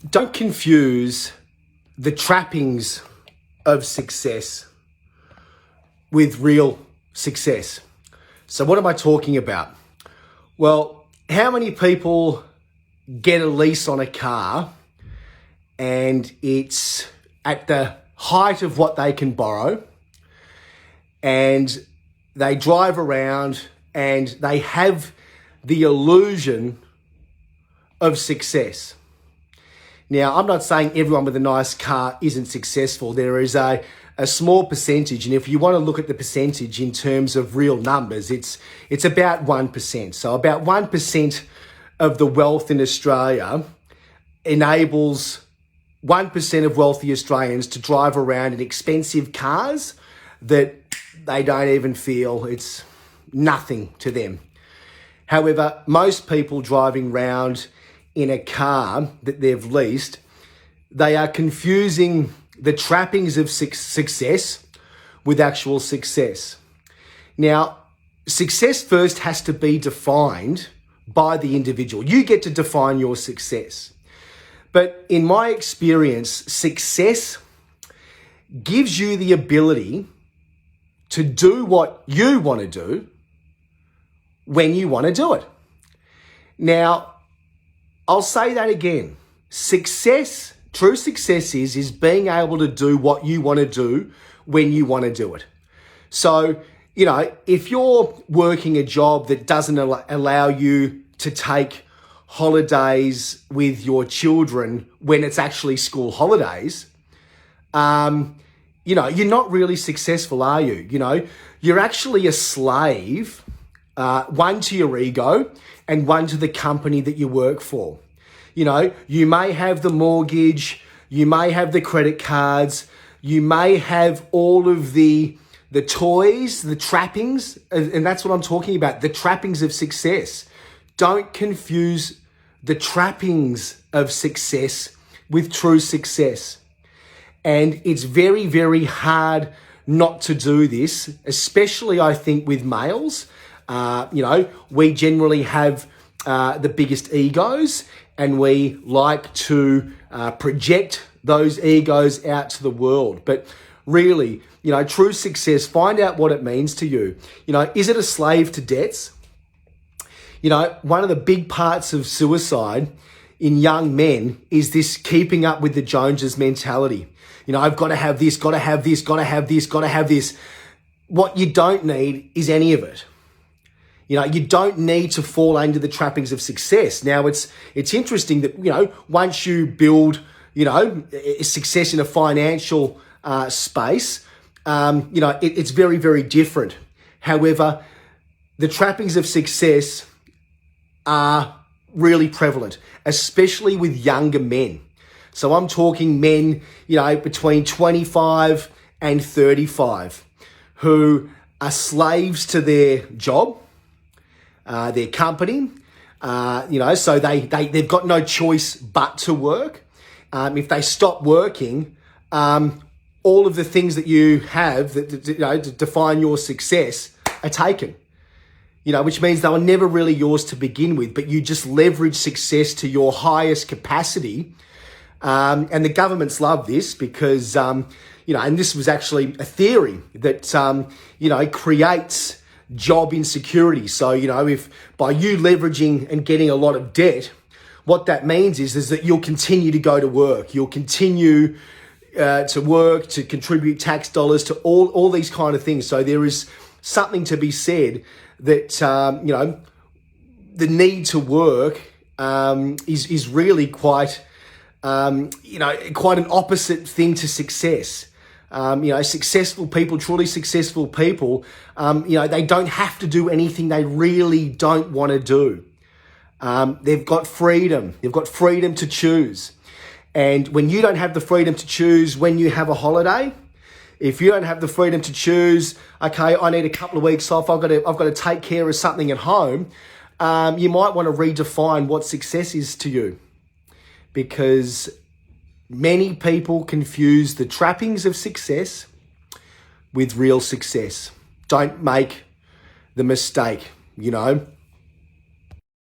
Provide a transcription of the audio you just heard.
Don't confuse the trappings of success with real success. So what am I talking about? Well, how many people get a lease on a car and it's at the height of what they can borrow, and they drive around and they have the illusion of success? Now, I'm not saying everyone with a nice car isn't successful. There is a small percentage, and if you want to look at the percentage in terms of real numbers, it's about 1%. So about 1% of the wealth in Australia enables 1% of wealthy Australians to drive around in expensive cars that they don't even feel it's nothing to them. However, most people driving around in a car that they've leased, they are confusing the trappings of success with actual success. Now, success first has to be defined by the individual. You get to define your success. But in my experience, success gives you the ability to do what you want to do when you want to do it. Now, I'll say that again. Success, true success is being able to do what you want to do when you want to do it. So, if you're working a job that doesn't allow you to take holidays with your children when it's actually school holidays, you're not really successful, are you? You're actually a slave, one to your ego and one to the company that you work for. You may have the mortgage, you may have the credit cards, you may have all of the toys, the trappings, and that's what I'm talking about, the trappings of success. Don't confuse the trappings of success with true success. And it's very, very hard not to do this, especially I think with males. We generally have the biggest egos, and we like to project those egos out to the world. But really, true success, find out what it means to you. Is it a slave to debts? One of the big parts of suicide in young men is this keeping up with the Joneses mentality. I've got to have this, got to have this, got to have this, got to have this. What you don't need is any of it. You don't need to fall under the trappings of success. Now, it's interesting that, once you build, success in a financial space, it's very, very different. However, the trappings of success are really prevalent, especially with younger men. So I'm talking men, between 25 and 35 who are slaves to their job, their company, so they've got no choice but to work. If they stop working, all of the things that you have that to define your success are taken. Which means they were never really yours to begin with, but you just leverage success to your highest capacity. And the governments love this because, and this was actually a theory that, creates job insecurity. So, if by you leveraging and getting a lot of debt, what that means is that you'll continue to go to work. You'll continue to work, to contribute tax dollars, to all these kind of things. So there is something to be said that, the need to work is really quite an opposite thing to success. Successful people, truly successful people, they don't have to do anything they really don't want to do. They've got freedom. They've got freedom to choose. And when you don't have the freedom to choose when you have a holiday, if you don't have the freedom to choose, okay, I need a couple of weeks off, I've got to take care of something at home, you might want to redefine what success is to you. Because many people confuse the trappings of success with real success. Don't make the mistake,